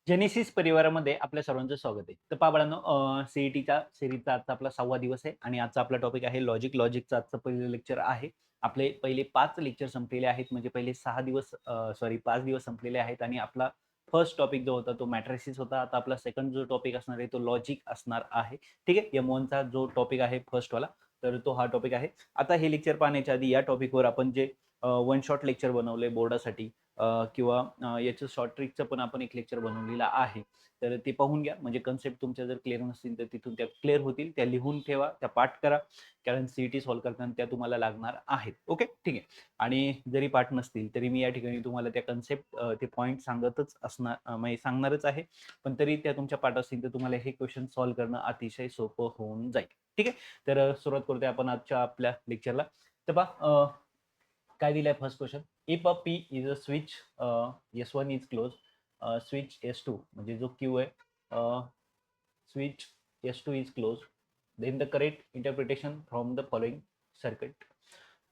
Genesis परिवारामध्ये आपल्या सर्वांचं स्वागत आहे. तर पहा बाळांनो, सीईटीच्या सीरीजचा आजचा आपला 6वा दिवस आहे आणि आजचा आपला टॉपिक आहे लॉजिक. लॉजिकचं आजचं पहिलं लेक्चर आहे. आपले पहिले 5 लेक्चर संपलेले आहेत. म्हणजे पहिले 6 दिवस 5 दिवस संपलेले आहेत आणि आपला फर्स्ट टॉपिक जो होता तो मॅट्रिसेस होता. आता आपला सेकंड जो टॉपिक असणार आहे तो लॉजिक असणार आहे. ठीक आहे. M1चा जो टॉपिक आहे फर्स्टवाला, तर तो हा टॉपिक आहे. आता हे लेक्चर पाहण्याच्या आधी या टॉपिकवर आपण जे वन शॉट लेक्चर बनवले बोर्डासाठी, किंवा याचं शॉर्ट ट्रिकचं पण आपण एक लेक्चर बनवलेला आहे. तर ते पाहून घ्या. म्हणजे कन्सेप्ट तुमच्या जर क्लिअर नसतील तर तिथून त्या क्लिअर होतील. त्या लिहून ठेवा, त्या पाठ करा. कारण सीईटी सॉल्व्ह करताना त्या तुम्हाला लागणार आहेत. ओके, ठीक आहे. आणि जरी पाठ नसतील तरी मी या ठिकाणी तुम्हाला त्या कन्सेप्ट ते पॉईंट सांगतच असणार, म्हणजे सांगणारच आहे. पण तरी त्या तुमच्या पाठ असतील तर तुम्हाला हे क्वेश्चन सॉल्व्ह करणं अतिशय सोपं होऊन जाईल. ठीक आहे. तर सुरुवात करतोय आपण आजच्या आपल्या लेक्चरला. तर पहा, काय दिलंय first question. If a P is a switch, S1 is close, switch S2 म्हणजे जो क्यू आहे, switch S2 is close, then the correct interpretation from the following circuit.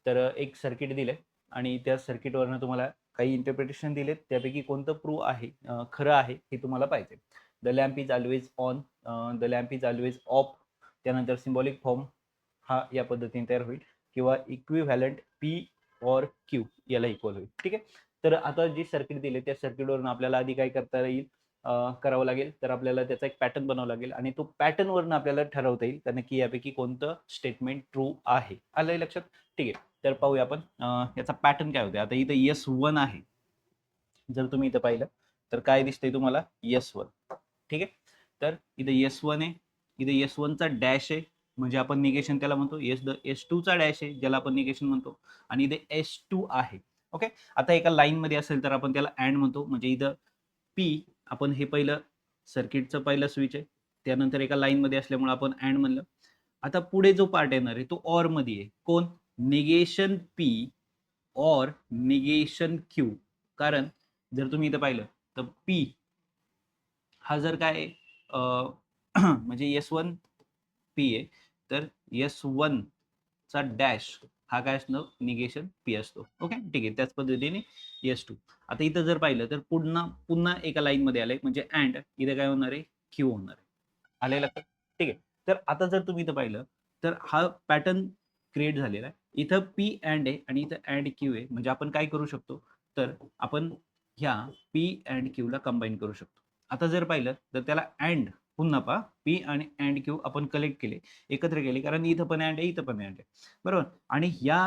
तर एक सर्किट दिलंय आणि त्या सर्किटवरनं तुम्हाला काही इंटरप्रिटेशन दिलेत. त्यापैकी कोणतं प्रूव्ह आहे, खरं आहे हे तुम्हाला पाहिजे. The lamp is always on, the lamp is always of. त्यानंतर सिम्बॉलिक फॉर्म हा या पद्धतीने तयार होईल किंवा इक्विव्हॅलंट पी और क्यू याला इक्वल होईल. ठीक आहे. तर आता जी सर्किट दिली त्या सर्किटवरून आपल्याला आधी काय करता येईल, करावं लागेल. तर आपल्याला त्याचा एक पॅटर्न बनावं लागेल आणि तो पॅटर्नवरून आपल्याला ठरवता येईल तर नक्की यापैकी कोणतं स्टेटमेंट ट्रू आहे. आलंय लक्षात? ठीक आहे. तर पाहूया आपण याचा पॅटर्न काय होते. आता इथं S1 आहे. जर तुम्ही इथं पाहिलं तर काय दिसतंय तुम्हाला, S1. ठीक आहे. तर इथं S1 आहे, इथे S1 चा डॅश आहे म्हणजे आपण निगेशन त्याला म्हणतो. S2 चा डॅश आहे ज्याला आपण निगेशन म्हणतो आणि इथे S2 आहे. ओके. आता एका लाईन मध्ये असेल तर आपण त्याला अँड म्हणतो. म्हणजे इथं P, आपण हे पहिलं सर्किटचं पहिलं स्विच आहे, त्यानंतर एका लाईन मध्ये असल्यामुळे आपण अँड म्हणलं. आता पुढे जो पार्ट येणार आहे तो ऑर मध्ये आहे. कोण? निगेशन P और निगेशन Q. कारण जर तुम्ही इथं पाहिलं तर P हा जर काय म्हणजे S1 P आहे, तर S1 चा डॅश हा काय असतो, निगेशन P असतो. ओके, ठीक आहे. त्याच पद्धतीने S2. आता इथं जर पाहिलं तर पुन्हा पुन्हा एका लाईन मध्ये आलंय म्हणजे अँड इथे काय होणार आहे, Q होणार आहे. आलंय लक्षात? ठीक आहे. तर आता जर तुम्ही इथं पाहिलं तर हा पॅटर्न क्रिएट झालेला आहे. इथं P अँड आहे आणि इथं अँड Q आहे. म्हणजे आपण काय करू शकतो, तर आपण ह्या P अँड Q ला कंबाईन करू शकतो. आता जर पाहिलं तर त्याला अँड, पुन्हा पहा P आणि अँड Q आपण कलेक्ट केले, एकत्र केले, कारण इथं पण अँड आहे, इथं पण अँड आहे, बरोबर. आणि या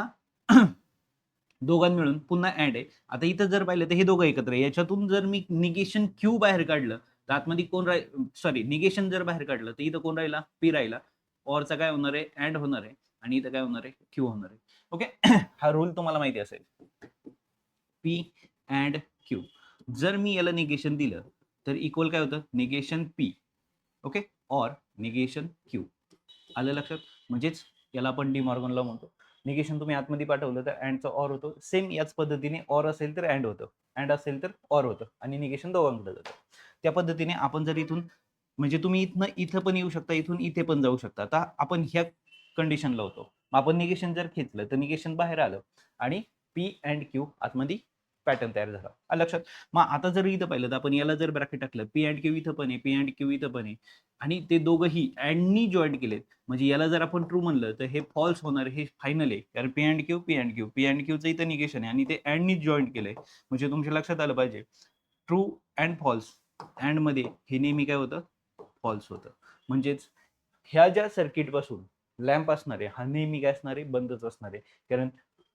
दोघां मिळून पुन्हा अँड आहे. आता इथं जर पाहिलं तर हे दोघं एकत्र आहे. याच्यातून जर मी निगेशन Q बाहेर काढलं तर आतमध्ये कोण सॉरी, निगेशन जर बाहेर काढलं तर इथं कोण राहिला, P राहिला. ऑरचा काय होणार आहे, अँड होणार आहे आणि इथं काय होणार आहे, Q होणार आहे. ओके. हा रूल तुम्हाला माहिती असेल, P अँड Q. जर मी याला निगेशन दिलं तर इक्वल काय होतं, निगेशन P. ओके, और निगेशन Q. आलं लक्षात? म्हणजेच याला आपण डिमॉर्गन लॉ म्हणतो. निगेशन तुम्ही आतमध्ये पाठवलं तर अँडचा ऑर होतो. सेम याच पद्धतीने ऑर असेल तर अँड होतं, अँड असेल तर ऑर होतं आणि निगेशन दोघांकडे जातं. त्या पद्धतीने आपण जर इथून, म्हणजे तुम्ही इथनं इथं पण येऊ शकता, इथून इथे पण जाऊ शकता. आता आपण ह्या कंडिशनला होतो. आपण निगेशन जर खेचलं तर निगेशन बाहेर आलं आणि P अँड Q आतमध्ये पॅटर्न तयार झाला. आलं लक्षात? मग आता जर इथं पाहिलं तर आपण याला जर ब्रॅकेट टाकलं, P अँड Q इथं पण आहे, P अँड Q इथं पण आहे आणि ते दोघंही अँडनी जॉईंट केलेत. म्हणजे याला जर आपण ट्रू म्हणलं तर हे फॉल्स होणार, हे फायनल आहे. कारण P and Q, P and Q, P and Qचं इथं निगेशन आहे आणि ते अँडनीच जॉईंट केलंय. म्हणजे तुमच्या लक्षात आलं पाहिजे, ट्रू अँड फॉल्स अँड मध्ये हे नेहमी काय होतं, फॉल्स होतं. म्हणजेच ह्या ज्या सर्किट पासून लॅम्प असणार आहे हा नेहमी काय असणार आहे, बंदच असणार आहे. कारण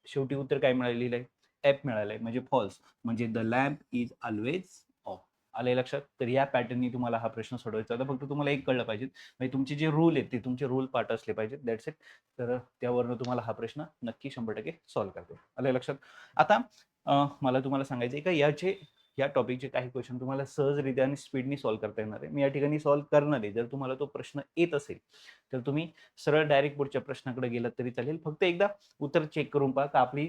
शेवटी उत्तर काय मिळालेलं आहे, एफ मिळालंय म्हणजे फॉल्स. म्हणजे the lamp is always of. आलंय लक्षात? तर या पॅटर्ननी तुम्हाला हा प्रश्न सोडवायचा होता. फक्त तुम्हाला एक कळलं पाहिजे, म्हणजे तुमचे जे रूल आहेत ते तुमचे रूल पार्ट असले पाहिजेत. That's it. तर त्यावरनं तुम्हाला हा प्रश्न नक्की 100% सॉल्व्ह करतो. आलंय लक्षात? आता मला तुम्हाला सांगायचं आहे का या टॉपिकचे काही क्वेश्चन तुम्हाला सहजरित्या आणि स्पीडनी सॉल्व्ह करता येणार आहे. मी या ठिकाणी सॉल्व्ह करणार आहे. जर तुम्हाला तो प्रश्न येत असेल तर तुम्ही सरळ डायरेक्ट पुढच्या प्रश्नाकडे गेलात तरी चालेल. फक्त एकदा उत्तर चेक करून पहा का आपली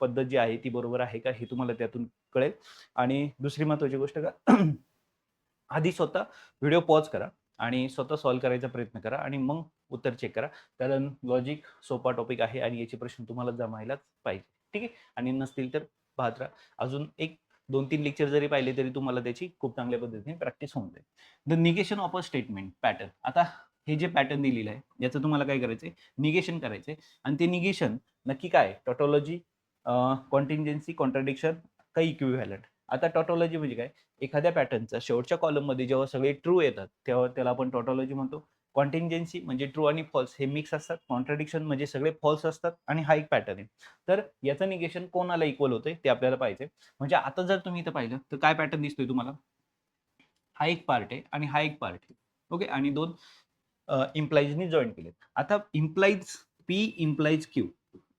पद्धत जी आहे ती बरोबर आहे का, हे तुम्हाला त्यातून कळेल. आणि दुसरी महत्त्वाची गोष्ट का आधी स्वतः व्हिडिओ पॉज करा आणि स्वतः सॉल्व्ह करायचा प्रयत्न करा आणि मग उत्तर चेक करा. कारण लॉजिक सोपा टॉपिक आहे आणि याचे प्रश्न तुम्हाला जमायलाच पाहिजे. ठीक आहे. आणि नसतील तर पाहत राहा. अजून एक 2-3 लेक्चर जरी पाहिले तरी तुम्हाला त्याची खूप चांगल्या पद्धतीने प्रॅक्टिस होऊन जाईल. The negation of a statement pattern. आता हे जे पॅटर्न दिलेलं आहे याचं तुम्हाला काय करायचंय, निगेशन करायचंय. आणि ते निगेशन नक्की काय, टॉटॉलॉजी, कॉन्टिंजेन्सी, कॉन्ट्राडिक्शन का इक्विव्हॅलंट. आता टॉटॉलॉजी म्हणजे काय, एखाद्या पॅटर्नचा शेवटच्या कॉलम मध्ये जेव्हा सगळे ट्रू येतात तेव्हा त्याला आपण टॉटॉलॉजी म्हणतो. कॉन्टिंजेन्सी म्हणजे ट्रू आणि फॉल्स हे मिक्स असतात. कॉन्ट्राडिक्शन म्हणजे सगळे फॉल्स असतात आणि हा एक पॅटर्न आहे. तर याचं निगेशन कोणाला इक्वल होतंय ते आपल्याला पाहिजे. म्हणजे आता जर तुम्ही इथं पाहिलं तर काय पॅटर्न दिसतोय तुम्हाला, हा एक पार्ट आहे आणि हा एक पार्ट आहे. ओके, आणि दोन इम्प्लाइजनी जॉईन केलेत. आता implies P implies Q.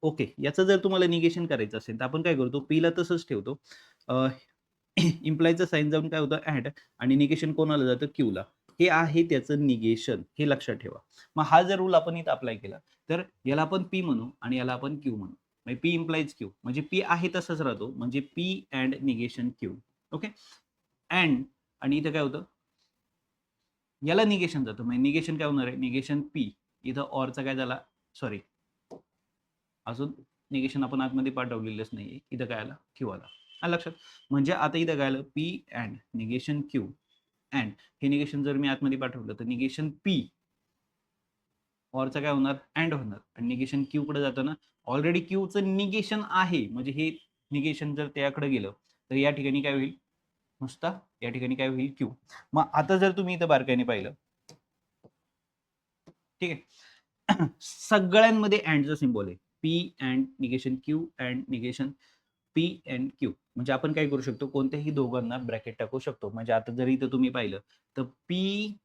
Okay, याचं जर तुम्हाला निगेशन करायचं असेल तर आपण काय करतो, पीला तसंच ठेवतो. इम्प्लायचं साइन जाऊन काय होतं ऍड, आणि निगेशन कोणाला जातं, क्यूला. हे आहे त्याचं निगेशन, हे लक्षात ठेवा. मग हा जर रूल आपण इथं अप्लाय केला तर याला आपण पी म्हणू आणि याला आपण क्यू म्हणू. म्हणजे पी इम्प्लाइज क्यू म्हणजे पी आहे तसंच राहतो, म्हणजे P and negation Q. Okay, and आणि इथं काय होतं, याला निगेशन जातं. म्हणजे निगेशन काय होणार आहे, निगेशन पी. इथं ऑरचा काय झाला, सॉरी, अजून निगेशन आपण आतमध्ये पाठवलेलंच नाहीये. इथं काय आलं, क्यू आला. आलं लक्षात. म्हणजे आता इथं काय आलं, P and negation Q and हे निगेशन जर मी आतमध्ये पाठवलं तर निगेशन पी ऑरचं काय होणार, अँड होणार. आणि निगेशन क्यू कडे जाताना ऑलरेडी क्यूचं निगेशन आहे, म्हणजे हे निगेशन जर त्याकडे गेलं तर या ठिकाणी काय होईल, नुसता या ठिकाणी काय होईल, क्यू. मग आता जर तुम्ही इथं बारकाईने पाहिलं, ठीक आहे, सगळ्यांमध्ये अँडचा सिम्बॉल आहे. P and negation Q and negation P and Q. म्हणजे आपण काय करू शकतो, कोणत्याही दोघांना ब्रॅकेट टाकू शकतो. म्हणजे आता जर इथं तुम्ही पाहिलं तर पी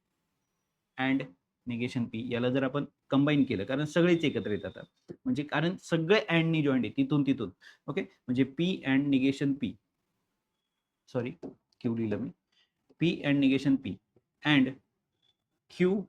अँड निगेशन पी याला जर आपण कंबाईन केलं, कारण सगळेच एकत्र येतात, म्हणजे कारण सगळे अँडनी जॉईंट आहे तिथून तिथून. ओके, म्हणजे P and negation P, sorry Q लिहिलं मी, P and negation P and Q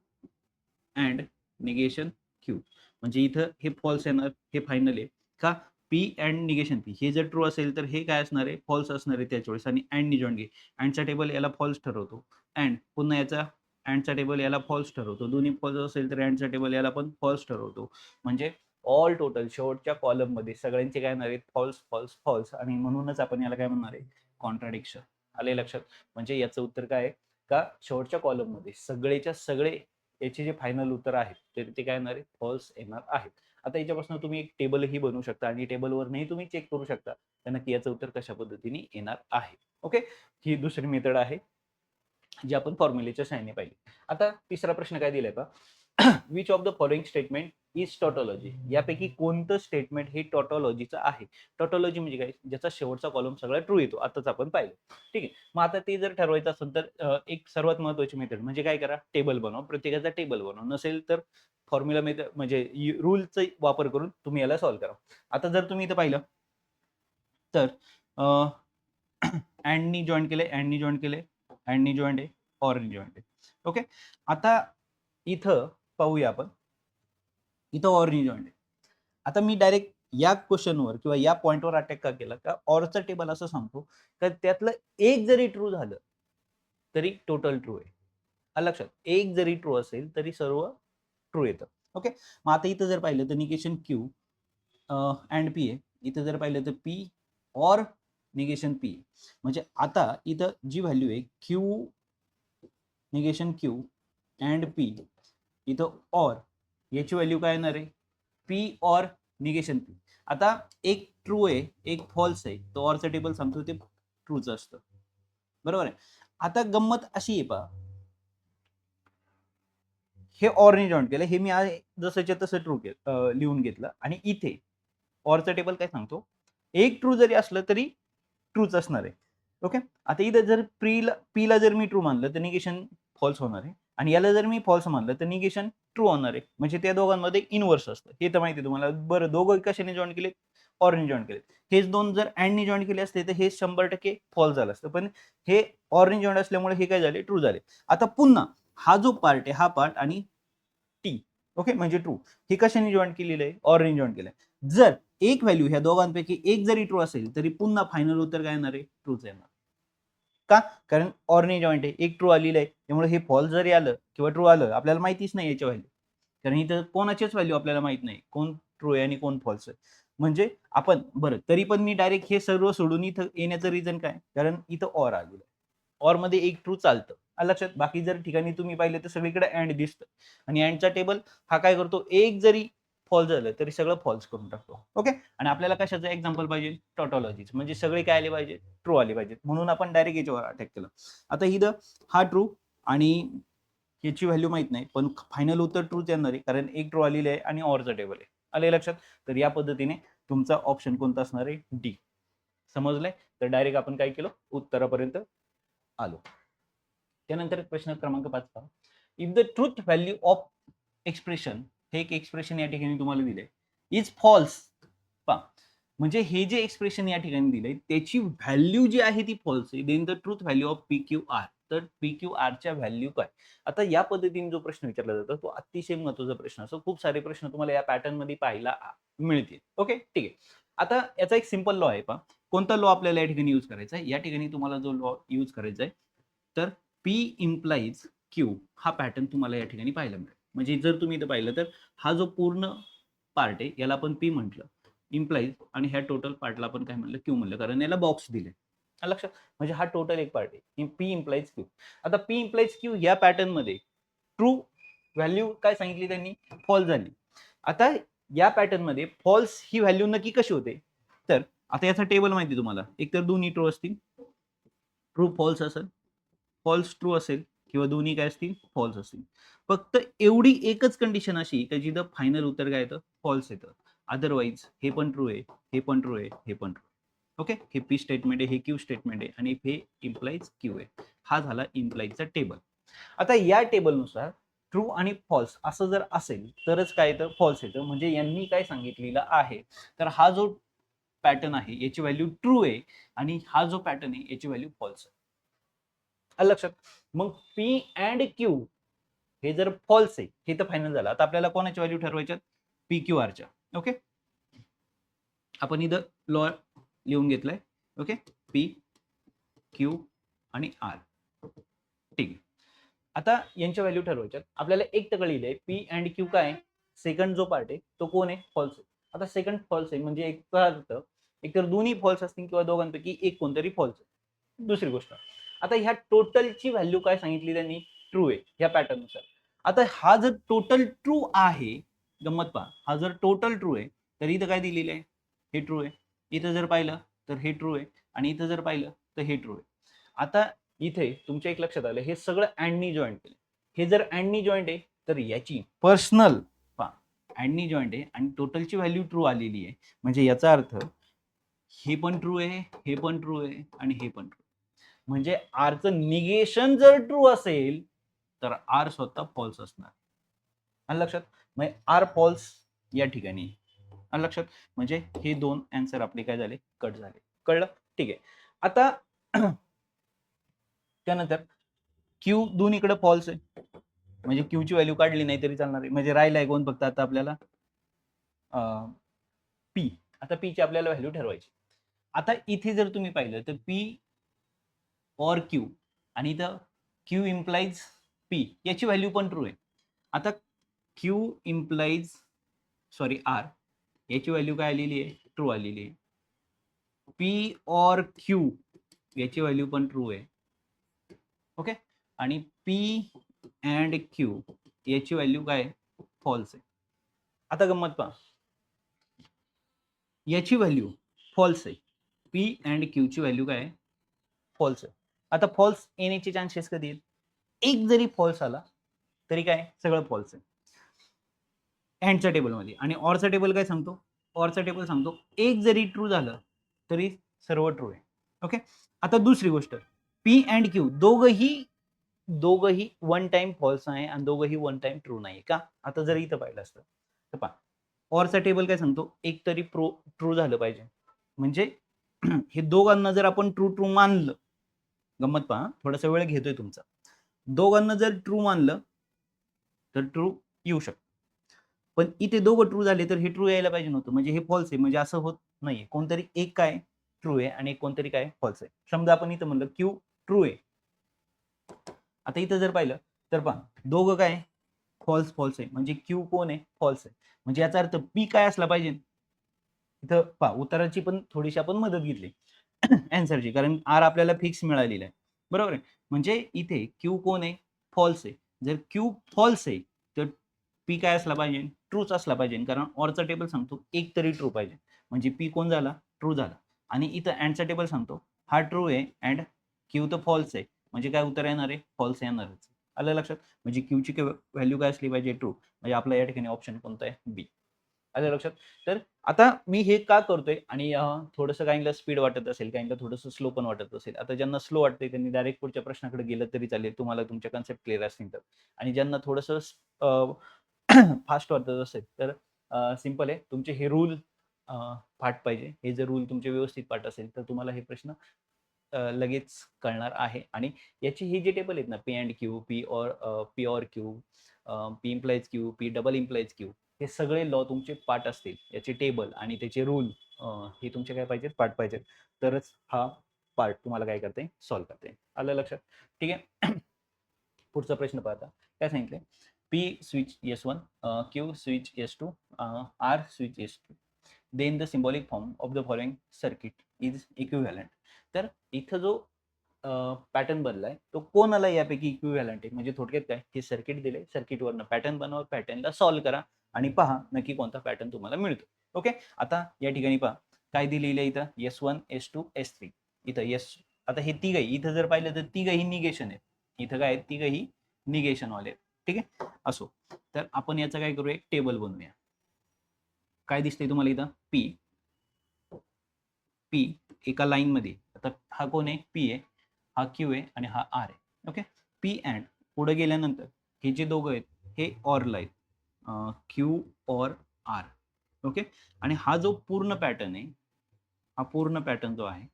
and negation Q. म्हणजे इथं हे फॉल्स येणार, हे फायनल आहे का, पी अँड निगेशन पी हे जर ट्रू असेल तर हे काय असणार आहे, फॉल्स असणार आहे त्याच वेळेस. आणि अँड नि जॉईन घे, अँडचा टेबल याला फॉल्स ठरवतो, अँड पुन्हा याचा अँडचा टेबल याला फॉल्स ठरवतो. दोन्ही फॉल्स असेल तर अँडचा टेबल याला पण फॉल्स ठरवतो. म्हणजे ऑल टोटल शेवटच्या कॉलम मध्ये सगळ्यांचे काय येणार आहेत, फॉल्स फॉल्स फॉल्स. आणि म्हणूनच आपण याला काय म्हणणार आहे, कॉन्ट्राडिक्शन. आले लक्षात. म्हणजे याचं उत्तर काय आहे का, शेवटच्या कॉलम मध्ये सगळेच्या सगळे याचे जे फायनल उत्तर आहेत ते काय येणार आहे, फॉल्स येणार आहेत. आता याच्यापासून तुम्ही एक टेबलही बनवू शकता आणि टेबलवरही तुम्ही चेक करू शकता तर नक्की याचं उत्तर कशा पद्धतीने येणार आहे. ओके, ही दुसरी मेथड आहे जी आपण फॉर्म्युलेच्या साहाय्याने पाहिली. आता तिसरा प्रश्न काय दिलाय का, which of the following statement is tautology. यापैकी कोणतं स्टेटमेंट हे टॉटॉलॉजीचं आहे. टॉटॉलॉजी म्हणजे काय, ज्याचा शेवटचा कॉलम सगळा ट्रू येतो, आताच आपण पाहिलं. ठीक आहे, मग आता ते जर ठरवायचं असेल तर एक सर्वात महत्वाची मेथड म्हणजे काय करा, टेबल बनवा, प्रत्येकाचा टेबल बनवा. नसेल तर फॉर्म्युला मेथड म्हणजे रूलचा वापर करून तुम्ही याला सॉल्व्ह करा. आता जर तुम्ही इथं पाहिलं तर अँडनी जॉईन केले, अँडनी जॉईन केले, अँडनी जॉईंट आहे, ऑरनी जॉईंट आहे. ओके, आता इथं पाहूया आपण, इथं ऑरनी जॉईंट आहे. आता मी डायरेक्ट या क्वेश्चनवर किंवा या पॉइंटवर अटॅक का केला, का ऑरचं टेबल असं सांगतो का त्यातलं एक जरी ट्रू झालं तरी टोटल ट्रू आहे. लक्षात, एक जरी ट्रू असेल तरी सर्व ट्रू येतं. ओके, मग आता इथं जर पाहिलं तर निगेशन क्यू अँड पी आहे. इथं जर पाहिलं तर पी ऑर निगेशन पी. म्हणजे आता इथं जी व्हॅल्यू आहे Q negation Q and P, इथं ऑर याची व्हॅल्यू काय येणार आहे, पी ऑर निगेशन पी. आता एक ट्रू आहे एक फॉल्स आहे, तो ऑरचं टेबल सांगतो ते ट्रूच असतं, बरोबर आहे. आता गंमत अशी आहे पहा, हे ऑरने जॉईन केलं, हे मी जसंच्या तसं ट्रू लिहून घेतलं. आणि इथे ऑरचं टेबल काय सांगतो, एक ट्रू जरी असलं तरी ट्रूच असणार आहे. ओके, आता इथं जर पीला जर मी ट्रू मानलं तर निगेशन फॉल्स होणार आहे, आणि याला जर मी फॉल्स मानलं तर निगेशन ट्रू होणार आहे. म्हणजे त्या दोघांमध्ये इनवर्स असतं, हे तर माहिती आहे तुम्हाला. बरं, दोघं कशाने जॉईन केले, ऑरने जॉईन केले. हेच दोन जर अँडने जॉईन केले असते तर हे 100% फॉल्स झालं असतं, पण हे ऑरने जॉईन असल्यामुळे हे काय झाले, ट्रू झाले. आता पुन्हा हा जो पार्ट आहे, हा पार्ट आणि टी, ओके, म्हणजे ट्रू, हे कशाने जॉईन केलेलं आहे, ऑरने जॉईन केलंय. जर एक व्हॅल्यू ह्या दोघांपैकी एक जरी ट्रू असेल तरी पुन्हा फायनल उत्तर काय येणार आहे, ट्रूच येणार. का, कारण ऑरने जॉईंट आहे, एक ट्रू आलेलं आहे, त्यामुळे हे फॉल्स जरी आलं किंवा ट्रू आलं आपल्याला माहितीच नाही याच्या व्हॅल्यू, कारण इथं कोणाचीच व्हॅल्यू आपल्याला माहित नाही, कोण ट्रू आहे आणि कोण फॉल्स आहे. म्हणजे आपण बरं तरी पण मी डायरेक्ट हे सर्व सोडून इथं येण्याचं रिझन काय, कारण इथं ऑर आलेलं आहे. ऑर मध्ये एक ट्रू चालतं. आलं लक्षात. बाकी जर ठिकाणी तुम्ही पाहिलं तर सगळीकडे अँड दिसतं आणि अँडचा टेबल हा काय करतो, एक जरी फॉल्स झालं तरी सगळं फॉल्स करून टाकतो. ओके. आणि आपल्याला कशाचं एक्झाम्पल पाहिजे, टॉटॉलॉजीच, म्हणजे सगळे काय आले पाहिजे, ट्रू आले पाहिजेत, म्हणून आपण डायरेक्ट याच्यावर अटॅक केलं. आता इथं हा ट्रू आणि याची व्हॅल्यू माहित नाही, पण फायनल उत्तर ट्रूच येणार आहे, कारण एक ट्रू आलेली आहे आणि ऑरचं टेबल आहे. आले लक्षात. तर या पद्धतीने तुमचा ऑप्शन कोणता असणार आहे, डी. समजलंय. तर डायरेक्ट आपण काय केलं, उत्तरापर्यंत आलो. त्यानंतर प्रश्न क्रमांक 5 पहा. If the truth value of expression, हे एक एक्सप्रेशन या ठिकाणी तुम्हाला दिलंय, इज फॉल्स. पहा, म्हणजे हे जे एक्सप्रेशन या ठिकाणी दिलंय त्याची व्हॅल्यू जी आहे ती फॉल्स आहे, then the truth value of P Q R. तर पी क्यू आरच्या व्हॅल्यू काय. आता या पद्धतीने जो प्रश्न विचारला जातो तो अतिशय महत्त्वाचा प्रश्न असतो. खूप सारे प्रश्न तुम्हाला या पॅटर्न मध्ये पाहायला मिळतील. ओके, ठीक आहे. आता याचा एक सिंपल लॉ आहे. पहा, कोणता लॉ आपल्याला या ठिकाणी यूज करायचा आहे. या ठिकाणी तुम्हाला जो लॉ यूज करायचा आहे, तर पी इम्प्लाइज क्यू हा पॅटर्न तुम्हाला या ठिकाणी पाहायला मिळेल. म्हणजे जर तुम्ही इथं पाहिलं तर हा जो पूर्ण पार्ट आहे याला आपण पी म्हटलं इम्प्लाइज, आणि ह्या टोटल पार्टला आपण काय म्हणलं, क्यू म्हणलं, कारण याला बॉक्स दिले. लक्षात. म्हणजे हा टोटल एक पार्ट आहे पी इम्प्लाइज क्यू. आता पी इम्प्लाइज क्यू या पॅटर्न मध्ये ट्रू व्हॅल्यू काय सांगितली त्यांनी, फॉल्स झाली. आता या पॅटर्न मध्ये फॉल्स ही व्हॅल्यू नक्की कशी होते, तर आता याचा टेबल माहिती तुम्हाला, एक तर दोन्ही ट्रू असतील, ट्रू फॉल्स असेल, फॉल्स ट्रू असेल, किंवा दोन्ही काय असतील, फॉल्स असतील. फक्त एवढी एकच कंडिशन अशी की जिथं फायनल उत्तर काय येतं, फॉल्स येतं. अदरवाईज हे पण ट्रू आहे, हे पण ट्रू आहे, हे पण ट्रू. ओके, हे पी स्टेटमेंट आहे, हे क्यू स्टेटमेंट आहे, आणि हे इम्प्लाइज क्यू आहे. हा झाला इम्प्लाइजचा टेबल. आता या टेबलनुसार ट्रू आणि फॉल्स असं जर असेल तरच काय येतं, फॉल्स येतं. म्हणजे यांनी काय सांगितलेलं आहे, तर हा जो पॅटर्न आहे याची व्हॅल्यू ट्रू आहे, आणि हा जो पॅटर्न आहे याची व्हॅल्यू फॉल्स आहे. लक्षात. मग पी अँड क्यू हे जर फॉल्स आहे, हे तर फायनल झालं. आता आपल्याला कोणाची व्हॅल्यू ठरवायच्या, पी क्यू आरच्या. ओके, आपण इथं लॉ लिहून घेतलाय. ओके, पी क्यू आणि आर. ठीक आहे. आता यांच्या व्हॅल्यू ठरवायच्या. आपल्याला एक तर कळलंय पी अँड क्यू काय, सेकंड जो पार्ट आहे तो कोण आहे, फॉल्स आहे. आता सेकंड फॉल्स आहे म्हणजे एक अर्थ, एक तर दोन्ही फॉल्स असतील किंवा दोघांपैकी एक कोणतरी फॉल्स आहे. दुसरी गोष्ट, आता ह्या टोटलची व्हॅल्यू काय सांगितली त्यांनी, ट्रू आहे ह्या पॅटर्न नुसार. आता हा जर टोटल ट्रू आहे, गंमत पहा, हा जर टोटल ट्रू आहे तर इथं काय दिलेलं आहे, हे ट्रू आहे. इथं जर पाहिलं तर हे ट्रू आहे, आणि इथं जर पाहिलं तर हे ट्रू आहे. आता इथे तुमच्या एक लक्षात आलं, हे सगळं अँडनी जॉईंट केलं. हे जर अँडनी जॉईंट आहे तर याची पर्सनल पहा, अँडनी जॉईंट आहे आणि टोटलची व्हॅल्यू ट्रू आलेली आहे. म्हणजे याचा अर्थ हे पण ट्रू आहे, हे पण ट्रू आहे, आणि हे पण ट्रू. म्हणजे आरचं निगेशन जर ट्रू असेल तर आर स्वतः फॉल्स असणार. आलं लक्षात. म्हणजे आर फॉल्स या ठिकाणी. आलं लक्षात. म्हणजे हे दोन आन्सर आपले काय झाले, कट झाले. कळलं. ठीक आहे. आता त्यानंतर क्यू दोन्हीकडे फॉल्स आहे, म्हणजे क्यू ची व्हॅल्यू काढली नाही तरी चालणार आहे. म्हणजे राहिलाय कोण फक्त आता आपल्याला, पी. आता पी ची आपल्याला व्हॅल्यू ठरवायची. आता इथे जर तुम्ही पाहिलं तर पी और क्यू, आणि इथं क्यू इम्प्लाइज पी, याची व्हॅल्यू पण ट्रू आहे. आता क्यू इम्प्लाइज सॉरी आर, याची व्हॅल्यू काय आलेली आहे, ट्रू आलेली आहे. पी और क्यू याची व्हॅल्यू पण ट्रू आहे. ओके, आणि पी अँड क्यू याची व्हॅल्यू काय, फॉल्स आहे. आता गंमत पहा, याची व्हॅल्यू फॉल्स आहे, पी अँड क्यू ची व्हॅल्यू काय, फॉल्स आहे. आता फॉल्स येण्याचे चान्सेस कधी आहेत, एक जरी फॉल्स आला तरी काय, सगळं फॉल्स आहे अँडच्या टेबलमध्ये. आणि ऑरचा टेबल काय सांगतो, ऑरचा टेबल सांगतो एक जरी ट्रू झालं तरी सर्व ट्रू आहे. ओके. आता दुसरी गोष्ट, पी अँड क्यू दोघही वन टाइम फॉल्स आहे आणि दोघही वन टाइम ट्रू नाही का. आता जर इथं पाहिलं असतं तर पहा, ऑरचा टेबल काय सांगतो, एक तरी ट्रू झालं पाहिजे. म्हणजे हे दोघांना जर आपण ट्रू ट्रू मानलं, गंमत पहा, थोडासा वेळ घेतोय तुमचा, दोघांना जर ट्रू मानलं तर ट्रू येऊ शकतं. पण इथे दोघं ट्रू झाले तर हे ट्रू यायला पाहिजे नव्हतं, म्हणजे हे फॉल्स आहे. म्हणजे असं होत नाहीये, कोणतरी एक काय ट्रू आहे आणि कोणतरी काय फॉल्स आहे. समजा आपण इथं म्हणलं क्यू ट्रू आहे, आता इथं जर पाहिलं तर पहा, दोघं काय फॉल्स फॉल्स आहे, म्हणजे क्यू कोण आहे, फॉल्स आहे. म्हणजे याचा अर्थ पी काय असला पाहिजे, इथं पहा उत्तराची पण थोडीशी आपण मदत घेतली अँसरची, कारण आर आपल्याला फिक्स मिळालेला आहे, बरोबर आहे. म्हणजे इथे क्यू कोण आहे? फॉल्स आहे. जर क्यू फॉल्स आहे तर पी काय असला पाहिजे? ट्रूच असला पाहिजे, कारण ऑरचा टेबल सांगतो एक तरी ट्रू पाहिजे. म्हणजे पी कोण झाला? ट्रू झाला. आणि इथं अँडचा टेबल सांगतो हा ट्रू आहे अँड क्यू तर फॉल्स आहे, म्हणजे काय उत्तर येणार आहे? फॉल्स येणारच. आलं लक्षात? म्हणजे क्यूची व्हॅल्यू काय असली पाहिजे? ट्रू. म्हणजे आपला या ठिकाणी ऑप्शन कोणता आहे? बी. आलं लक्षात? तर आता मी हे का करतोय आणि थोडंसं काहींना स्पीड वाटत असेल, काहींना थोडंसं स्लो पण वाटत असेल. आता ज्यांना स्लो वाटतंय त्यांनी डायरेक्ट पुढच्या प्रश्नाकडे गेलं तरी चालेल, तुम्हाला तुमच्या कन्सेप्ट क्लिअर असतील तर. आणि ज्यांना थोडंसं फास्ट वाटत असेल तर सिंपल आहे. तुमचे हे रूल पाठ पाहिजे. हे जर रूल तुमचे व्यवस्थित पाठ असेल तर तुम्हाला हे प्रश्न लगेच कळणार आहे. आणि याची ही जी टेबल आहेत ना, P and Q, P or Q, P implies Q, P double implies Q, हे सगळे लॉ तुमचे पाठ असतील. याचे टेबल आणि त्याचे रूल हे तुमचे काय पाहिजेत? पाठ पाहिजेत. तरच हा पार्ट तुम्हाला काय करता येईल? सॉल्व्ह करता येईल. आलं लक्षात? ठीक आहे. पुढचा प्रश्न पाहता. काय सांगितलंय? P switch S1, Q switch S2, R switch S2. Then the symbolic form of the following circuit is equivalent. तर इथं जो पॅटर्न बनलाय तो कोणाला यापैकी इक्विव्हॅलंट आहे? म्हणजे थोडक्यात काय? हे सर्किट दिले, सर्किटवरनं पॅटर्न बनवा, पॅटर्नला सॉल्व्ह करा आणि पहा नक्की कोणता पॅटर्न तुम्हाला मिळतो. ओके. आता या ठिकाणी पहा काय दिलेलं आहे इथं? S1, S2, S3. इथं आता हे तिघही इथं जर पाहिलं तर तिघही निगेशन आहेत. इथं काय आहेत? तिघही निगेशन वाले आहेत. ठीक आहे. असो, तर आपण याचं काय करूया? एक टेबल बनवूया. काय दिसतंय तुम्हाला इथं? पी एका लाईन मध्ये. आता हा कोण आहे? पी आहे, हा क्यू आहे आणि हा आर आहे. ओके. पी अँड पुढे गेल्यानंतर हे जे दोघं आहेत हे ऑरला आहेत, क्यू ऑर आर. ओके. आणि हा जो पूर्ण पॅटर्न आहे, हा पूर्ण पॅटर्न जो आहे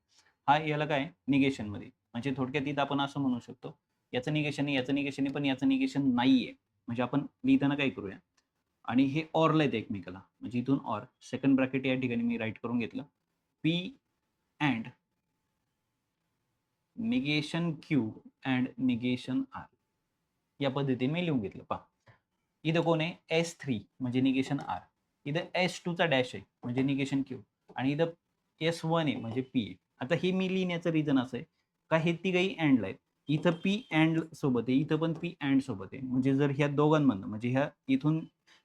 हा याला काय निगेशन मध्ये, म्हणजे थोडक्यात इथं आपण असं म्हणू शकतो याचं निगेशन आहे, याचं निगेशन आहे, पण याचं निगेशन नाहीये. म्हणजे आपण लिहिताना काय करूया, आणि हे ऑरला आहेत एकमेकाला, म्हणजे इथून ऑर सेकंड ब्रॅकेट या ठिकाणी मी राईट करून घेतलं. P and negation Q and negation R या पद्धतीने मी लिहून घेतलं. पहा इथं कोण आहे? S3 म्हणजे निगेशन आर, इथं S2 चा डॅश आहे म्हणजे निगेशन क्यू, आणि इथं S1 आहे म्हणजे पी आहे. आता हे मी लिहिण्याचं रिझन असं आहे का हे तिघही अँडला आहेत. इथं पी अँड सोबत आहे, इथं पण पी अँड सोबत आहे. म्हणजे जर ह्या दोघांमधनं, म्हणजे ह्या इथून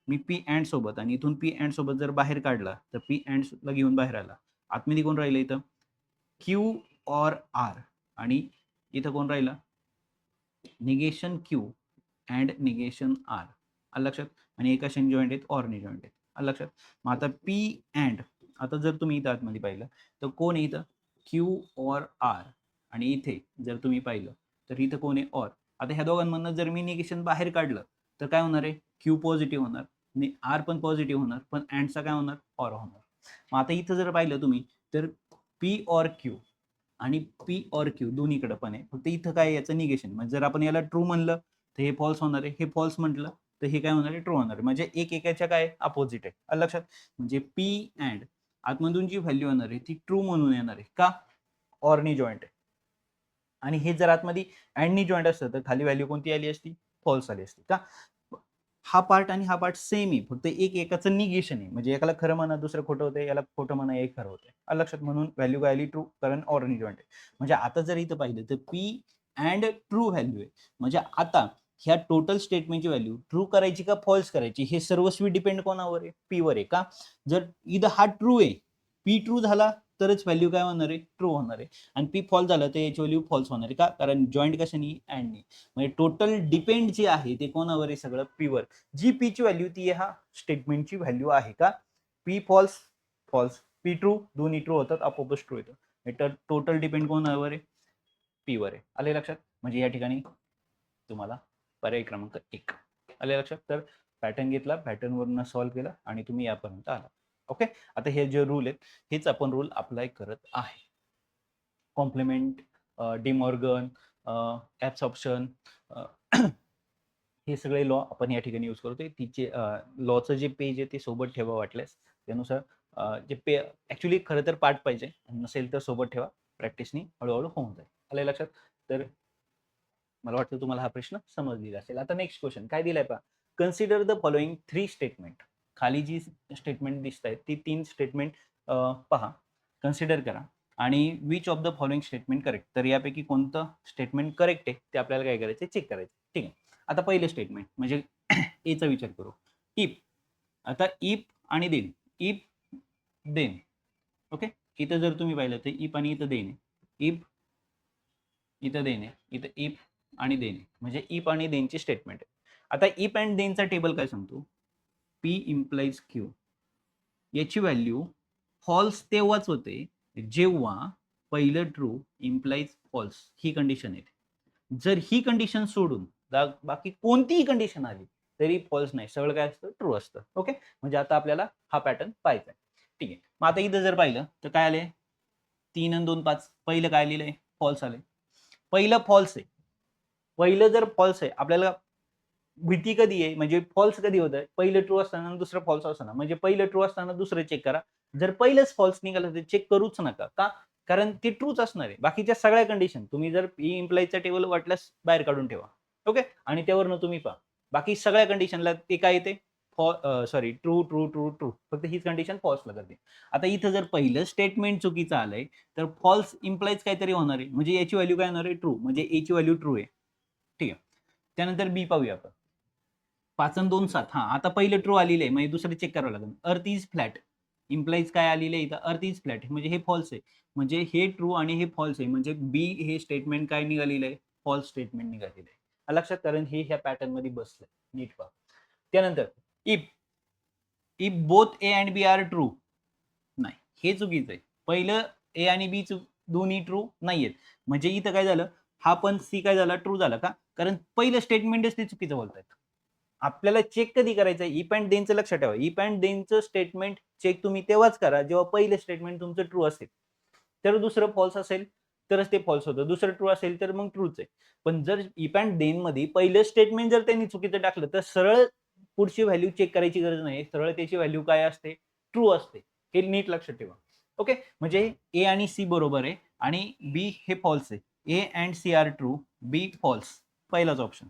मी पी अँड सोबत आणि इथून पी अँड सोबत जर बाहेर काढला तर पी अँड ला घेऊन बाहेर आला. आतमध्ये कोण राहिलं इथं? Q or R. आणि इथं कोण राहिलं? Negation Q and negation R. आलं लक्षात? आणि एका शेन जॉईंट आहेत, ऑरने जॉईंट आहेत. आलं लक्षात? मग आता पी अँड, आता जर तुम्ही इथं आतमध्ये पाहिलं तर कोण आहे इथं? Q or R. आणि इथे जर तुम्ही पाहिलं तर इथं कोण आहे? ऑर. आता ह्या दोघांमधनं जर मी निगेशन बाहेर काढलं तर काय होणार आहे? क्यू पॉझिटिव्ह होणार, आर पण पॉझिटिव्ह होणार, पण अँडचा काय होणार? ऑर होणार. मग आता इथं जर पाहिलं तुम्ही तर पी ऑर क्यू आणि पी ऑर क्यू दोन्हीकडे पण आहे, फक्त इथं काय याचं निगेशन. म्हणजे जर आपण याला ट्रू म्हणलं तर हे फॉल्स होणार आहे, हे फॉल्स म्हटलं तर हे काय होणार आहे? ट्रू होणार आहे. म्हणजे एक एकाच्या काय अपोजिट आहे. आलं लक्षात? म्हणजे पी अँड आतमधून जी व्हॅल्यू येणार आहे ती ट्रू म्हणून येणार आहे. का? ऑरनी जॉईंट आहे. आणि हे जर आतमध्ये अँडनी जॉईंट असतं तर खाली व्हॅल्यू कोणती आली असती? फॉल्स आली असती. का? हा पार्ट आणि हा पार्ट सेम आहे, फक्त एक एकाचं निगेशन आहे. म्हणजे एकाला खरं म्हणा दुसरं खोटं होतंय, याला खोटं म्हणा एक खरं होतंय. आलं लक्षात? म्हणून व्हॅल्यू काय आली? ट्रू, कारण ऑरनी जॉईंट आहे. म्हणजे आता जर इथं पाहिलं तर पी अँड ट्रू व्हॅल्यू आहे. म्हणजे आता ह्या टोटल स्टेटमेंटची व्हॅल्यू ट्रू करायची का फॉल्स करायची हे सर्वस्वी डिपेंड कोणावर आहे? पी वर आहे. का? जर इथं हा ट्रू आहे, पी ट्रू झाला तरच व्हॅल्यू काय होणार आहे? ट्रू होणार आहे. आणि पी फॉल्स झालं तर याची व्हॅल्यू फॉल्स होणार आहे. का? कारण जॉईंट कशाने? अँडनी. म्हणजे टोटल डिपेंड जे आहे ते कोणावर आहे? सगळं पीवर. जी पी ची व्हॅल्यू ती ह्या स्टेटमेंटची व्हॅल्यू आहे. का? P false false, P true दोन्ही ट्रू होतात, आपोआपच ट्रू येतं. टोटल डिपेंड कोणावर आहे? पीवर आहे. आले लक्षात? म्हणजे या ठिकाणी तुम्हाला पर्याय क्रमांक 1 आले लक्षात? तर पॅटर्न घेतला, पॅटर्न वरून सॉल्व्ह केला आणि तुम्ही यापर्यंत आला. ओके. आता हे जे रूल आहेत हेच आपण रूल अप्लाय करत आहे. कॉम्प्लिमेंट, डिमॉर्गन, ॲब्सॉर्प्शन, हे सगळे लॉ आपण या ठिकाणी यूज करतोय. तिचे लॉचं जे पेज आहे ते सोबत ठेवा वाटल्यास. त्यानुसार जे ॲक्च्युअली खरं तर पाठ पाहिजे, नसेल तर सोबत ठेवा. प्रॅक्टिसनी हळूहळू होऊन जाईल. आलं लक्षात? तर मला वाटतं तुम्हाला हा प्रश्न समजलेला असेल. आता नेक्स्ट क्वेश्चन काय दिलाय पहा. Consider the following 3 statement. खाली जी स्टेटमेंट दिसत आहेत ती 3 स्टेटमेंट पहा, कन्सिडर करा आणि which of the following statement correct. तर यापैकी कोणतं स्टेटमेंट करेक्ट आहे ते आपल्याला काय करायचं, चेक करायचं. ठीक आहे. आता पहिलं स्टेटमेंट म्हणजे एचा विचार करू. इफ, आता इफ आणि देन, इफ देन. ओके, इथं जर तुम्ही पाहिलं तर इफ आणि इथं देन आहे. इफ इथं देन आहे, इथं इफ आणि देन आहे, म्हणजे इफ आणि देनची स्टेटमेंट आहे. आता इफ अँड देनचा टेबल काय सांगतो, पी इम्प्लाइज क्यू याची व्हॅल्यू फॉल्स तेव्हाच होते जेव्हा पहिलं ट्रू इम्प्लाइज फॉल्स ही कंडिशन येते. जर ही कंडिशन सोडून बाकी कोणतीही कंडिशन आली तरी फॉल्स नाही, सगळं काय असतं, ट्रू असतं. ओके, म्हणजे आता आपल्याला हा पॅटर्न पाहायचा आहे. ठीक आहे. मग आता इथं जर पाहिलं तर काय आले, 3 आणि 2 5. पहिलं काय लिहिलंय, फॉल्स आले. पहिलं फॉल्स आहे. पहिलं जर फॉल्स आहे, आपल्याला भीती कधी आहे, म्हणजे फॉल्स कधी होतं, पहिलं ट्रू असताना दुसरं फॉल्स असताना. म्हणजे पहिलं ट्रू असताना दुसरं चेक करा. जर पहिलंच फॉल्स निघालं तर चेक करूच नका. का? कारण ते ट्रूच असणार आहे. बाकीच्या सगळ्या कंडिशन तुम्ही जर पी इम्प्लाइजचा टेबल वाटल्यास बाहेर काढून ठेवा. ओके, आणि त्यावरनं तुम्ही पहा बाकी सगळ्या कंडिशनला ते काय येते, sorry, true true true true. फक्त हीच कंडिशन फॉल्सला करते. आता इथं जर पहिलं स्टेटमेंट चुकीचं आलंय तर फॉल्स इम्प्लाइज काहीतरी होणार आहे, म्हणजे याची व्हॅल्यू काय होणार आहे, ट्रू. म्हणजे ए ची व्हॅल्यू ट्रू आहे. ठीक आहे. त्यानंतर बी पाहूया आपण. 5 आणि 2 7. हां, आता पहिलं ट्रू आलेलं आहे, म्हणजे दुसरं चेक करावं लागेल. Earth is flat. इम्प्लाइज काय आलेलं आहे इथं, अर्थ इज फ्लॅट. म्हणजे हे फॉल्स आहे. म्हणजे हे ट्रू आणि हे फॉल्स आहे. म्हणजे बी हे स्टेटमेंट काय निघालेलं आहे, फॉल्स स्टेटमेंट निघालेलं आहे. लक्षात, कारण हे ह्या पॅटर्नमध्ये बसलंय. नीट पहा. त्यानंतर if, if both A and B are true. नाही, हे चुकीचं आहे. पहिलं ए आणि बी दोन्ही ट्रू नाहीयेत. म्हणजे इथं काय झालं, हा पण सी काय झाला, ट्रू झाला. का? कारण पहिलं स्टेटमेंटच ते चुकीचं बोलतायत. आपल्याला चेक कधी करायचं, इफ अँड देनचं लक्षात ठेवा. इफ अँड देनचं स्टेटमेंट चेक तुम्ही तेव्हाच करा जेव्हा पहिलं स्टेटमेंट तुमचं ट्रू असेल. तर दुसरं फॉल्स असेल तरच ते फॉल्स होतं. दुसरं ट्रू असेल तर मग ट्रूच आहे. पण जर इफ अँड देन मध्ये पहिलं स्टेटमेंट जर त्यांनी चुकीचं टाकलं तर सरळ पुढची व्हॅल्यू चेक करायची गरज नाही. सरळ त्याची व्हॅल्यू काय असते, ट्रू असते. हे नीट लक्षात ठेवा. ओके, म्हणजे ए आणि सी बरोबर आहे आणि बी हे फॉल्स आहे. A and C are true, B false. पहिलाच ऑप्शन.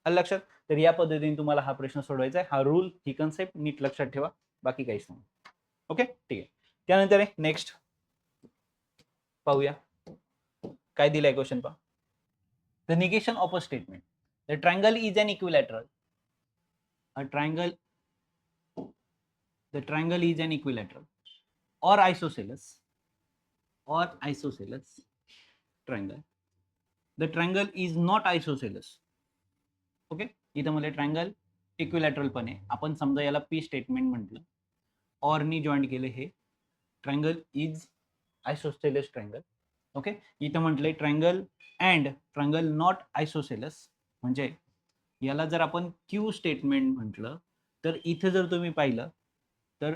लक्षात. तर या पद्धतीने तुम्हाला हा प्रश्न सोडवायचा आहे. हा रूल, ही कन्सेप्ट नीट लक्षात ठेवा, बाकी काहीच नाही. ओके, ठीक आहे. त्यानंतर नेक्स्ट पाहूया काय दिलंय क्वेश्चन पहा. The negation of a statement. The triangle is an equilateral. A triangle, the triangle is an equilateral or isosceles triangle. The triangle is not isosceles. Okay, इथं मला ट्रायंगल इक्विलॅटरल पण आहे. आपण समजा याला पी स्टेटमेंट म्हटलं, ऑरनी joint केलं, हे ट्रायंगल इज आयसोसेलस ट्रायंगल. ओके, इथं म्हटलंय ट्रायंगल अँड ट्रायंगल नॉट आयसोसेलस. म्हणजे याला जर आपण क्यू स्टेटमेंट म्हटलं तर इथं जर तुम्ही पाहिलं तर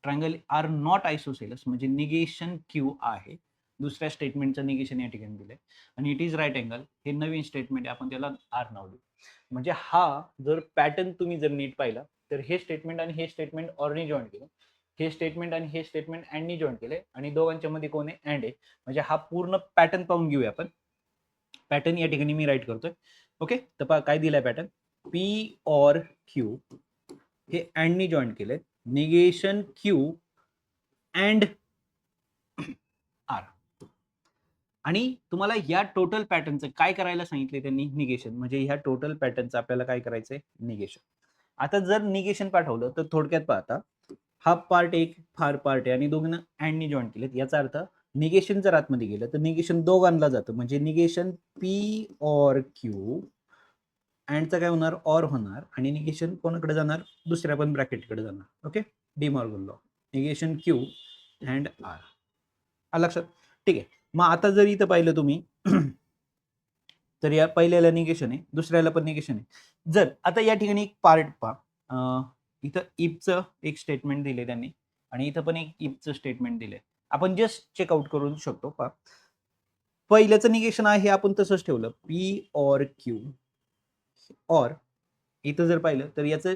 ट्रायंगल आर नॉट आयसोसेलस म्हणजे निगेशन क्यू आहे. दुसऱ्या स्टेटमेंटचं निगेशन या ठिकाणी दिलंय आणि इट इज राईट अँगल, हे नवीन स्टेटमेंट आहे, आपण त्याला आर नाव देऊ. म्हणजे हा जर पॅटर्न तुम्ही जर नीट पाहिला तर हे स्टेटमेंट आणि हे स्टेटमेंट ऑरनी जॉईन केलं, हे स्टेटमेंट आणि हे स्टेटमेंट अँडनी जॉईन केले आणि दोघांच्या मध्ये कोण आहे, अँड आहे. म्हणजे हा पूर्ण पॅटर्न पाहून घेऊया आपण. पॅटर्न या ठिकाणी मी राईट करतोय. ओके, तर काय दिलाय पॅटर्न, पी ऑर क्यू हे अँडनी जॉईन केले, निगेशन क्यू अँड आर. आणि तुम्हाला या टोटल पॅटर्नचं काय करायला सांगितले त्यांनी, निगेशन. म्हणजे ह्या टोटल पॅटर्नचं आपल्याला काय करायचंय, निगेशन. आता जर निगेशन पाठवलं तर थोडक्यात पाहता, हा पार्ट एक फार पार्ट आहे आणि दोघांना अँडनी जॉईन केलेत. याचा अर्थ निगेशन जर आतमध्ये गेलं तर निगेशन दोघांना जातं. म्हणजे निगेशन पी ऑर क्यू अँडचं काय होणार, ऑर होणार आणि निगेशन कोणाकडे जाणार, दुसऱ्या पण ब्रॅकेटकडे जाणार. Okay, De Morgan law, negation Q and R. लक्षात. ठीक आहे. मग आता जर इथं पाहिलं तुम्ही तर या पहिल्याला निगेशन आहे, दुसऱ्याला पण निगेशन आहे. जर आता या ठिकाणी एक पार्ट पहा, इथं इफचं एक स्टेटमेंट दिले त्यांनी आणि इथं पण एक इफचं स्टेटमेंट दिलंय. आपण जस्ट चेकआउट करू शकतो. पहा, पहिल्याचं निगेशन आहे आपण तसंच ठेवलं, पी ऑर क्यू. ऑर इथं जर पाहिलं तर याचं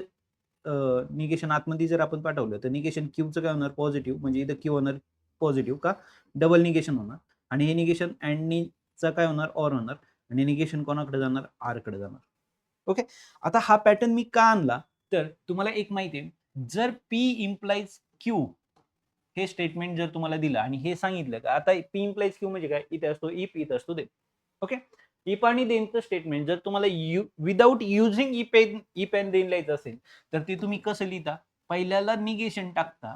निगेशन आतमध्ये जर आपण पाठवलं तर निगेशन क्यूचं काय होणार, पॉझिटिव्ह. म्हणजे इथं क्यू होणार पॉझिटिव्ह, का डबल निगेशन होणार. आणि हे निगेशन अँडनीचा काय होणार, ऑर होणार आणि निगेशन कोणाकडे जाणार, आर कडे जाणार. ओके, आता हा पॅटर्न मी का आणला तर तुम्हाला एक माहिती आहे, जर पी इम्प्लाइज क्यू हे स्टेटमेंट जर तुम्हाला दिलं आणि हे सांगितलं का आता पी इम्प्लाइज क्यू म्हणजे काय, इथे असतो इफ, इथे असतो देन. ओके, इफ आणि देनचं स्टेटमेंट जर तुम्हाला without using if and then लिहायचं असेल तर ते तुम्ही कसं लिहिता, पहिल्याला निगेशन टाकता,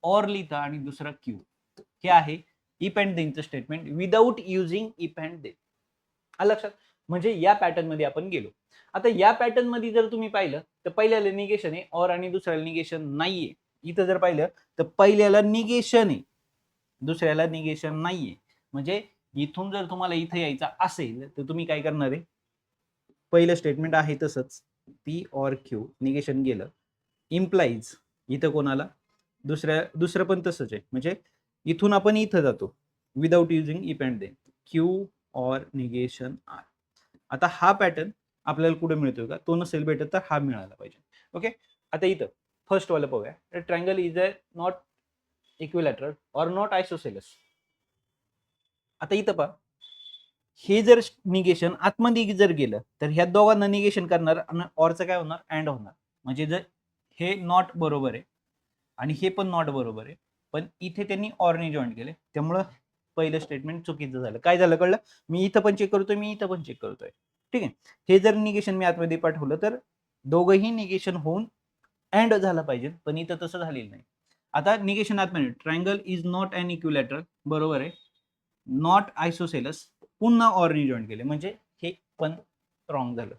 ऑर लिहिता आणि दुसरा क्यू. हे आहे इफ अँड देनचं statement without using if and then. आलं लक्षात? म्हणजे या पॅटर्न मध्ये आपण गेलो. आता या पॅटर्न मध्ये जर तुम्ही पाहिलं तर पहिल्याला निगेशन आहे, ऑर आणि दुसऱ्याला निगेशन नाहीये. इथं जर पाहिलं तर पहिल्याला निगेशन आहे, दुसऱ्याला निगेशन नाहीये. म्हणजे इथून जर तुम्हाला इथं यायचं असेल तर तुम्ही काय करणार आहे, पहिलं स्टेटमेंट आहे तसंच पी ऑर क्यू, निगेशन गेलं, इम्प्लाइज इथं कोणाला, दुसरं पण तसंच आहे. म्हणजे इथून आपण इथं जातो without using if and then, Q or negation R. आता हा पॅटर्न आपल्याला कुठे मिळतोय का, तो नसेल भेटत तर हा मिळाला पाहिजे. ओके, आता इथं फर्स्ट वाला पाहूया. Triangle is a not equilateral or not isosceles. आता इथं पहा, हे जर निगेशन आतमध्ये जर गेलं तर ह्या दोघांना निगेशन करणार आणि ऑरचं काय होणार, अँड होणार. म्हणजे जर हे नॉट बरोबर आहे आणि हे पण नॉट बरोबर आहे, पण इथे त्यांनी ऑरने जॉईन केले, त्यामुळं पहिलं स्टेटमेंट चुकीचं झालं. काय झालं कळलं, मी इथं पण चेक करतोय, मी इथं पण चेक करतोय. ठीक आहे, हे जर निगेशन मी आतमध्ये पाठवलं तर दोघंही निगेशन होऊन अँड झालं पाहिजे, पण इथं तसं झालेलं नाही. आता निगेशन आतमध्ये, triangle is not an equilateral, बरोबर आहे, नॉट आयसोसेलस, पुन्हा ऑरने जॉईन केले, म्हणजे हे पण रॉंग झालं.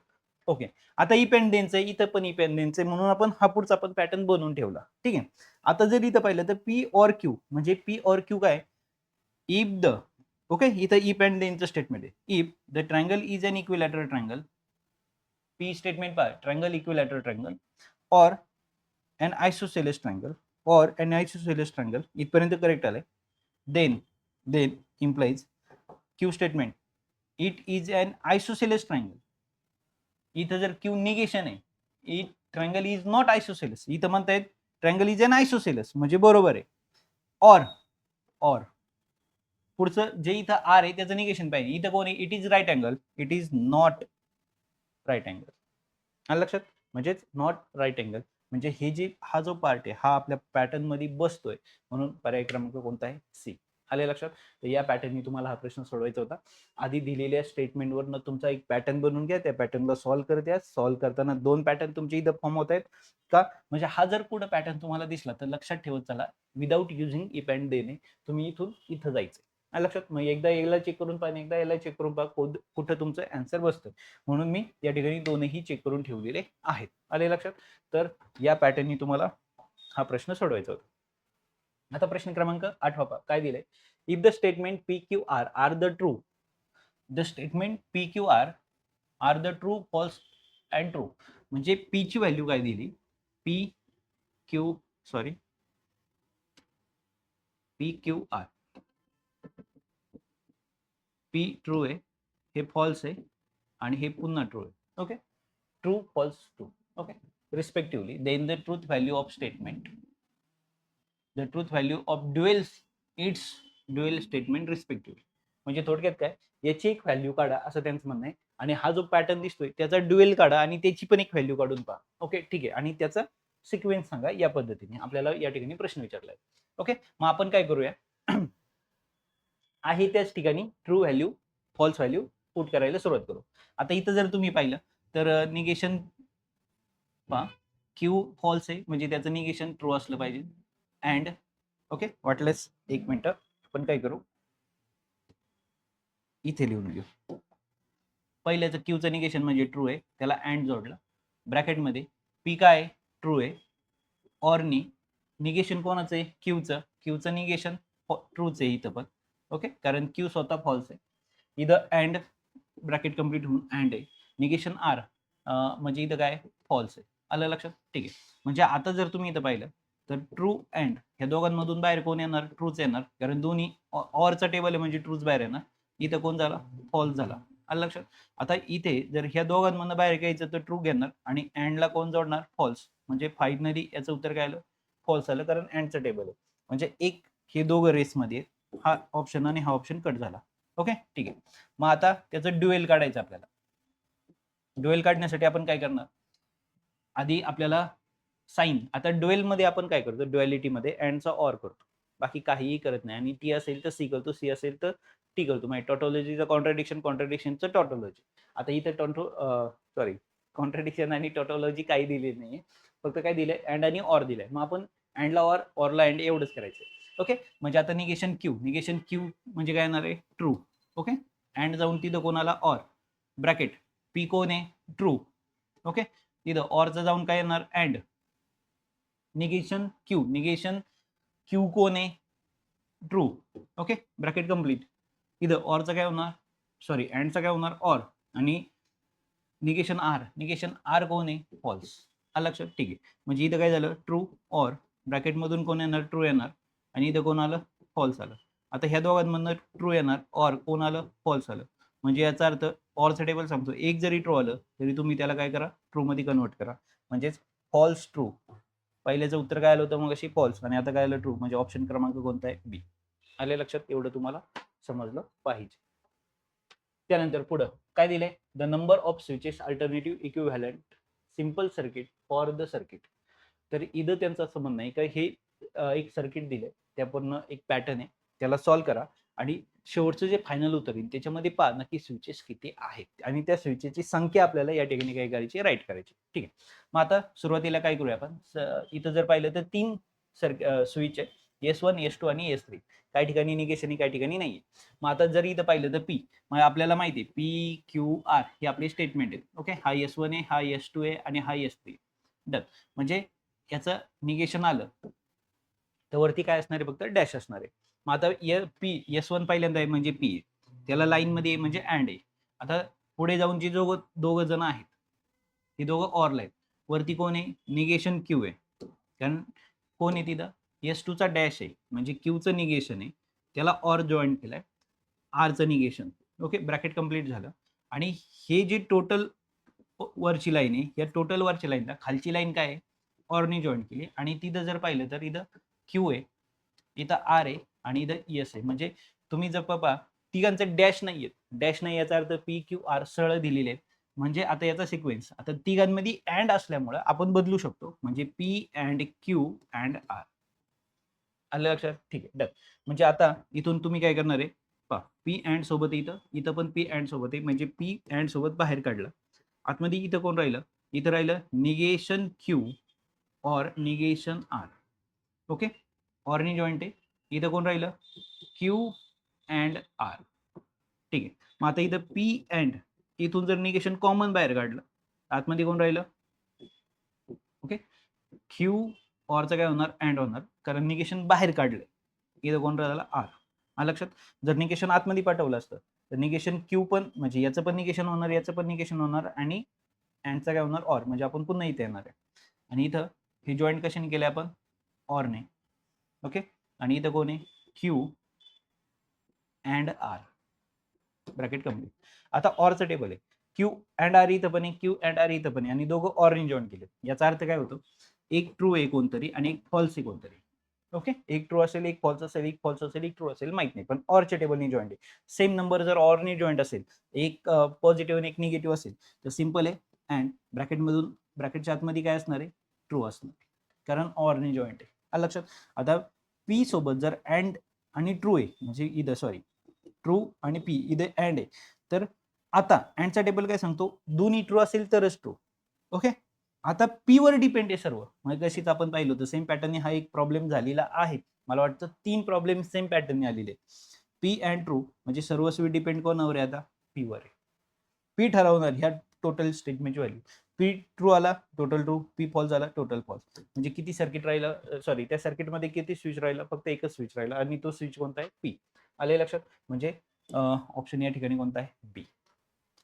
ओके, आता इपेंडेन्स आहे, इथं पण इपेंडेन्स आहे, म्हणून आपण हा पुढचा पण पॅटर्न बनवून ठेवला. ठीक आहे, आता जर इथं पाहिलं तर पी ऑर क्यू, म्हणजे पी ऑर क्यू काय, इफ द, ओके, इथं इफ अँड देनचं स्टेटमेंट आहे. If the triangle is an equilateral triangle, P statement पहा, triangle equilateral triangle or an isosceles triangle or an isosceles triangle, इथपर्यंत correct आलंय. then implies Q statement, it is an isosceles triangle. इथं जर Q negation आहे, it triangle is not आयसोसेलस, इथं म्हणतायत triangle is अन आयसोसेलस, म्हणजे बरोबर आहे. और पुढचं जे इथं आर आहे त्याचं निगेशन पाहिजे. इथं कोण आहे, it is right angle, it is not right angle. आलं लक्षात, म्हणजेच नॉट राईट अँगल, म्हणजे हे जे हा जो पार्ट आहे हा आपल्या पॅटर्न मध्ये बसतोय, म्हणून पर्याय क्रमांक कोणता आहे, सी. आले लक्षात. तर या पॅटर्ननी तुम्हाला हा प्रश्न सोडवायचा होता. आधी दिलेल्या स्टेटमेंटवरनं तुमचा एक पॅटर्न बनवून घ्या, त्या पॅटर्नला सॉल्व्ह करत या. सॉल्व्ह करताना 2 पॅटर्न तुमचे इथं फॉर्म होत आहेत का, म्हणजे हा जर कुठं पॅटर्न तुम्हाला दिसला तर लक्षात ठेवत चला, विदाउट युझिंग इफ अँड देने तुम्ही इथून इथं जायचं. लक्षात, मग एकदा याला चेक करून पहा, एकदा याला चेक करून पहा, कुठं तुमचं आन्सर बसतं, म्हणून मी या ठिकाणी दोनही चेक करून ठेवलेले आहेत. आले लक्षात. तर या पॅटर्ननी तुम्हाला हा प्रश्न सोडवायचा होता. आता प्रश्न क्रमांक 8 पहा, काय दिलंय, if the statement P Q R are the true, the statement P Q R the true, false and true. म्हणजे पी ची व्हॅल्यू काय दिली, P Q R, P true आहे, हे फॉल्स आहे आणि हे पुन्हा ट्रू आहे. Okay, true false true. Okay, respectively. Then the truth value of statement, the truth value of its dual statement respectively. म्हणजे थोडक्यात काय, याची एक व्हॅल्यू काढा असं त्यांचं म्हणणं आहे, आणि हा जो पॅटर्न दिसतोय त्याचा ड्युएल काढा आणि त्याची पण एक व्हॅल्यू काढून पहा. ओके, ठीक आहे, आणि त्याचा सिक्वेन्स सांगा. या पद्धतीने आपल्याला या ठिकाणी प्रश्न विचारलाय. ओके, मग आपण काय करूया, आहे त्याच ठिकाणी true value, false value put करायला सुरुवात करू. आता इथं जर तुम्ही पाहिलं तर निगेशन पहा, क्यू फॉल्स आहे म्हणजे त्याचं निगेशन ट्रू असलं पाहिजे. अँड ओके, वाटल्यास एक मिनिट आपण काय करू, इथे लिहून घेऊ. पहिल्याचं क्यूचं निगेशन म्हणजे ट्रू आहे, त्याला अँड जोडला, ब्रॅकेटमध्ये पी काय ट्रू आहे, ऑरनी निगेशन कोणाचं आहे, क्यूचं निगेशन ट्रूच आहे इथं पण. ओके, कारण क्यू स्वतः फॉल्स आहे. इथं अँड ब्रॅकेट कंप्लीट होऊन अँड आहे, निगेशन आर म्हणजे इथं काय फॉल्स आहे. आलं लक्षात, ठीक आहे. म्हणजे आता जर तुम्ही इथं पाहिलं तर ट्रू अँड ह्या दोघांमधून बाहेर कोण येणार, ट्रूच येणार, कारण दोन्ही ऑरचा टेबल आहे म्हणजे ट्रूच बाहेर येणार. इथं कोण झाला, फॉल्स झाला. आलं लक्षात. आता इथे जर ह्या दोघांमधून बाहेर घ्यायचं तर ट्रू घेणार आणि अँडला कोण जोडणार, फॉल्स, म्हणजे फायनली याचं उत्तर काय आलं, फॉल्स आलं, कारण अँडचं टेबल आहे. म्हणजे एक हे दोघं रेसमध्ये, हा ऑप्शन आणि हा ऑप्शन कट झाला. ओके, ठीक आहे. मग आता त्याचं ड्युएल काढायचं आपल्याला. ड्युएल काढण्यासाठी आपण काय करणार, आधी आपल्याला साइन, आता ड्युएल मध्ये आपण काय करतो, ड्युएलिटी मध्ये अँडचा ऑर करतो. बाकी काहीही करत नाही. आणि टी असेल तर सी करतो, सी असेल तर टी करतो. म्हणजे टॉटॉलॉजीचं कॉन्ट्राडिक्शन, कॉन्ट्राडिक्शनचं टॉटॉलॉजी. आता इथं कॉन्ट्राडिक्शन आणि टॉटॉलॉजी काही दिली नाहीये, फक्त काय दिलंय, अँड आणि ऑर दिलंय. मग आपण अँडला ऑर, ऑरला अँड एवढंच करायचं. ओके, म्हणजे आता निगेशन क्यू म्हणजे काय येणार आहे, ट्रू. ओके, अँड जाऊन तिथं कोणाला ऑर, ब्रॅकेट पी कोण आहे, ट्रू. ओके, तिथं ऑरचं जाऊन काय येणार, अँड निगेशन क्यू कोण आहे, ट्रू. Okay, bracket complete. इथं ऑरचं काय होणार, सॉरी अँडचं काय होणार, ऑर. आणि निगेशन आर कोण आहे, फॉल्स. आलं लक्षात, ठीक आहे. म्हणजे इथं काय झालं, ट्रू ऑर, ब्रॅकेटमधून कोण येणार, ट्रू येणार. आणि इथं कोण आलं, फॉल्स आलं. आता ह्या दोघांमधनं ट्रू येणार, ऑर कोण आलं, फॉल्स आलं. म्हणजे याचा अर्थ ऑरचं टेबल सांगतो, एक जरी ट्रू आलं तरी तुम्ही त्याला काय करा, ट्रू मध्ये कन्वर्ट करा. म्हणजेच फॉल्स ट्रू. पहिल्याचं उत्तर काय आलं होतं मग, अशी फॉल्स, आणि आता काय आलं, ट्रू. म्हणजे ऑप्शन क्रमांक कोणता आहे, बी. आले लक्षात, एवढं तुम्हाला समजलं पाहिजे. त्यानंतर पुढं काय दिलंय, the number of switches alternative equivalent simple circuit for the circuit. तर इथं त्यांचं असं म्हणणं आहे की हे एक सर्किट दिलंय, त्यापूर्ण एक पॅटर्न आहे, त्याला सॉल्व्ह करा आणि शेवटचं जे फायनल उत्तर येईल त्याच्यामध्ये पहा नक्की स्विचेस किती आहेत आणि त्या स्विचेसची संख्या आपल्याला या ठिकाणी काय करायची, राईट करायची. ठीक आहे, मग आता सुरुवातीला काय करूया आपण, इथं जर पाहिलं तर 3 स्विच आहे, S1 S2 आणि S3. काही ठिकाणी निगेशन आहे, काही ठिकाणी नाहीये. मग आता जर इथं पाहिलं तर पी, मग आपल्याला माहिती आहे PQR ही आपली स्टेटमेंट आहे. ओके, हा S1 आहे, हा S2 आहे आणि हा S3. डन. म्हणजे याचं निगेशन आलं तर वरती काय असणार आहे, फक्त डॅश असणार आहे. मग आता पी S1 पहिल्यांदा आहे म्हणजे पी आहे, त्याला लाईन मध्ये म्हणजे अँड आहे. आता पुढे जाऊन जी दोघं जण आहेत ती दोघं ऑरला आहेत. वरती कोण आहे, निगेशन क्यू आहे, कारण कोण आहे तिथं, S2 चा डॅश आहे म्हणजे क्यूचं निगेशन आहे, त्याला ऑर जॉईन केलाय, आरचं निगेशन. ओके, ब्रॅकेट कंप्लीट झालं. आणि हे जी टोटल वरची लाईन आहे, या टोटल वरची लाईनला खालची लाईन काय आहे, ऑरने जॉईन केली. आणि तिथं जर पाहिलं तर इथं क्यू आहे, इथं आर आहे आणि इथं एस आहे. म्हणजे तुम्ही जर पहा तिघांचे डॅश नाही आहेत, डॅश नाही याचा अर्थ पी क्यू आर सरळ दिलेले आहेत. म्हणजे आता याचा सिक्वेन्स, आता तिघांमध्ये अँड असल्यामुळे आपण बदलू शकतो, म्हणजे P and Q and R. आलं लक्षात, ठीक आहे, डन. म्हणजे आता इथून तुम्ही काय करणार आहे, पहा पी अँड सोबत इथं पण पी अँड सोबत आहे, म्हणजे पी अँड सोबत बाहेर काढलं. आतमध्ये इथं कोण राहिलं, इथं राहिलं निगेशन क्यू और निगेशन आर. ओके, ऑरनी जॉईंट आहे, इथं कोण राहिलं, क्यू अँड आर. ठीक आहे, मग आता इथं पी अँड, इथून जर निगेशन कॉमन बाहेर काढलं, आतमध्ये कोण राहिलं, ओके, क्यू ऑरचं काय होणार, अँड होणार, कारण निगेशन बाहेर काढलंय. इथं कोण राहिलं, आर. आलं लक्षात. जर निगेशन आतमध्ये पाठवलं असतं तर निगेशन क्यू पण, म्हणजे याचं पण निगेशन होणार, याचं पण निगेशन होणार, आणि अँडचं काय होणार, ऑर. म्हणजे आपण पुन्हा इथे येणार आहे. आणि इथं हे जॉईंट कशाने केले आपण, ऑरने. ओके, आणि इथं कोण आहे, Q and R, bracket complete. आता ऑरचं टेबल आहे, क्यू अँड आर इथं पण आहे, क्यू अँड आर इथं पण आहे, आणि दोघं ऑरने जॉईन केले. याचा अर्थ काय होतो, एक ट्रू आहे कोणतरी आणि एक फॉल्स आहे कोणतरी. ओके, एक ट्रू असेल, एक फॉल्स असेल, एक फॉल्स असेल, एक ट्रू असेल, माहित नाही, पण ऑरच्या टेबलनी जॉईंट आहे. सेम नंबर जर ऑरने जॉईंट असेल, एक पॉझिटिव्ह आणि एक निगेटिव्ह असेल, तर सिंपल आहे, अँड ब्रॅकेटमधून, ब्रॅकेटच्या आतमध्ये काय असणार आहे, ट्रू असणार, कारण ऑरने जॉईंट आहे. आलं लक्षात. आता पी सोबत जर अँड आणि ट्रू आहे, म्हणजे इथं सॉरी ट्रू आणि पी इथे अँड आहे, तर आता अँडचा टेबल काय सांगतो, दोन्ही ट्रू असेल तरच ट्रू. ओके, आता पी वर डिपेंड आहे सर्व. म्हणजे कशीच आपण पाहिलं होतं, सेम पॅटर्नने हा एक प्रॉब्लेम झालेला आहे. मला वाटतं 3 प्रॉब्लेम सेम पॅटर्नने आलेले. पी अँड ट्रू म्हणजे सर्व स्विच डिपेंड कोणावर आहे, आता पी वर आहे. पी ठरवणार ह्या टोटल स्टेटमेंटची व्हॅल्यू. पी ट्रू आला टोटल ट्रू, पी फॉल्स आला टोटल फॉल्स. म्हणजे किती सर्किट राहिलं, सॉरी त्या सर्किटमध्ये किती स्विच राहिलं, फक्त एकच स्विच राहिला, आणि तो स्विच कोणता आहे, पी. आले लक्षात. म्हणजे ऑप्शन या ठिकाणी कोणता आहे, बी.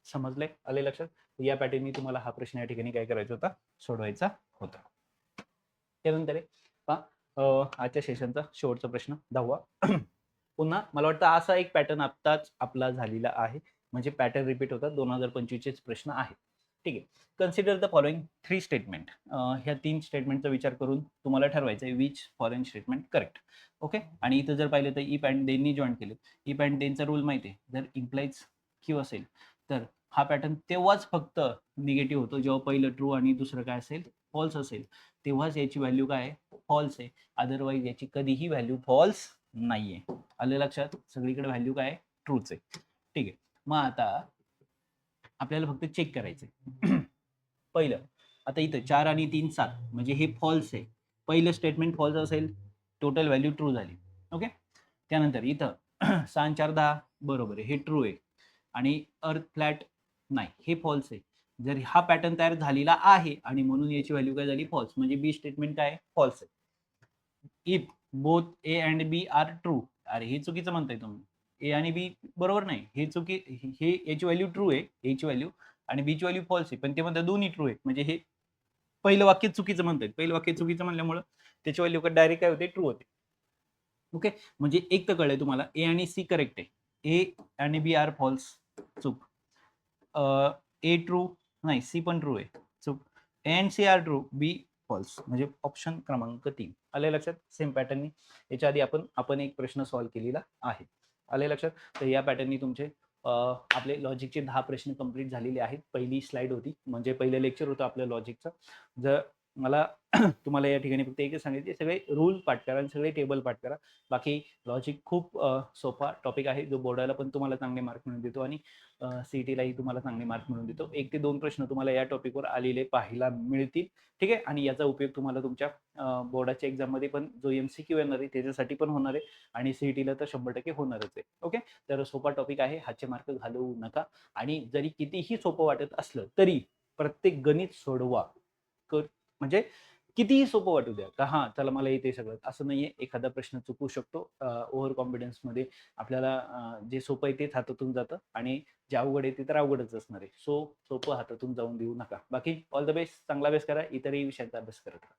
समजलंय, आले लक्षात. या पॅटर्ननी तुम्हाला हा प्रश्न या ठिकाणी काय करायचा होता, सोडवायचा होता. त्यानंतर आजच्या सेशनचा शेवटचा प्रश्न 10वा. पुन्हा मला वाटतं असा एक पॅटर्न आत्ताच आपला झालेला आहे, म्हणजे पॅटर्न रिपीट होतात, 2025 प्रश्न आहेत. ठीक आहे, कन्सिडर द फॉलोइंग 3 स्टेटमेंट. ह्या 3 स्टेटमेंटचा विचार करून तुम्हाला ठरवायचं आहे which following statement correct. Okay, आणि इथं जर पाहिलं तर इफ अँड देननी जॉईन केले. इफ अँड देनचा रूल माहिती आहे, जर इम्प्लाइज क्यू असेल तर हा पॅटर्न तेव्हाच फक्त निगेटिव्ह होतो जेव्हा पहिलं ट्रू आणि दुसरं काय असेल, फॉल्स असेल, तेव्हाच याची व्हॅल्यू काय आहे, फॉल्स आहे, अदरवाईज याची कधीही व्हॅल्यू फॉल्स नाहीये. आलं लक्षात? सगळीकडे व्हॅल्यू काय आहे? ट्रूच आहे. ठीक आहे. मग आता आपल्याला फक्त चेक करायचंय. पहिलं आता इथं 4 आणि 3 7 म्हणजे हे फॉल्स आहे. पहिलं स्टेटमेंट फॉल्स असेल, टोटल व्हॅल्यू ट्रू झाली. ओके. त्यानंतर इथं 6 आणि 4 10 बरोबर आहे, हे ट्रू आहे. आणि अर्थ फ्लॅट नाही, हे फॉल्स आहे. जर हा पॅटर्न तयार झालेला आहे आणि म्हणून याची व्हॅल्यू काय झाली? फॉल्स. म्हणजे बी स्टेटमेंट काय आहे? फॉल्स आहे. If both A and B are true, अरे हे चुकीचं म्हणताय तुम्ही. ए आणि बी बरोबर नाही, हे हे याची व्हॅल्यू ट्रू आहे, एची व्हॅल्यू, आणि बीची व्हॅल्यू फॉल्स आहे, पण ते म्हणतात दोन्ही ट्रू आहे. म्हणजे हे पहिलं वाक्य चुकीचं म्हणतायत. पहिलं वाक्य चुकीचं म्हणल्यामुळं त्याची व्हॅल्यू डायरेक्ट काय होते? ट्रू होते. ओके. म्हणजे एक तर कळलंय तुम्हाला, ए आणि सी करेक्ट आहे, ए आणि बी आर फॉल्स, चूक. ए ट्रू नाही, सी पण ट्रू आहे, चूक. A and C are true, B false. म्हणजे ऑप्शन क्रमांक 3. आले लक्षात? सेम पॅटर्ननी याच्या आधी आपण एक प्रश्न सॉल्व्ह केलेला आहे. आले लक्षात? तर या पॅटर्ननी तुमचे आपले लॉजिकचे 10 प्रश्न कंप्लीट झालेले आहेत. पहिली स्लाइड होती, म्हणजे पहिलं लेक्चर होतं आपलं लॉजिकचं. जर मला तुम्हाला या ठिकाणी फक्त एकच सांगितले, सगळे रूल पाठ करा आणि सगळे टेबल पाठ करा. बाकी लॉजिक खूप सोपा टॉपिक आहे, जो बोर्डाला पण तुम्हाला चांगले मार्क मिळून देतो आणि सीईटीलाही तुम्हाला चांगले मार्क मिळून देतो. 1 ते 2 प्रश्न तुम्हाला या टॉपिकवर आलेले पाहायला मिळतील. ठीक आहे. आणि याचा उपयोग तुम्हाला तुमच्या बोर्डाच्या एक्झाममध्ये पण जो MCQ येणार आहे त्याच्यासाठी पण होणार आहे आणि सीईटीला तर 100% होणारच आहे. ओके. तर सोपा टॉपिक आहे, हातचे मार्क घालवू नका. आणि जरी कितीही सोपं वाटत असलं तरी प्रत्येक गणित सोडवा. म्हणजे कितीही सोपं वाटू द्या का, हा चला मला येते सगळं, असं नाहीये. एखादा प्रश्न चुकू शकतो. ओव्हर कॉन्फिडन्समध्ये आपल्याला जे सोपं आहे तेच हातातून जातं आणि जे अवघड आहे ते तर अवघडच असणार आहे. सो सोपं हातातून जाऊन देऊ नका. बाकी ऑल द बेस्ट, चांगला अभ्यास करा, इतरही विषयांचा अभ्यास करत राहा.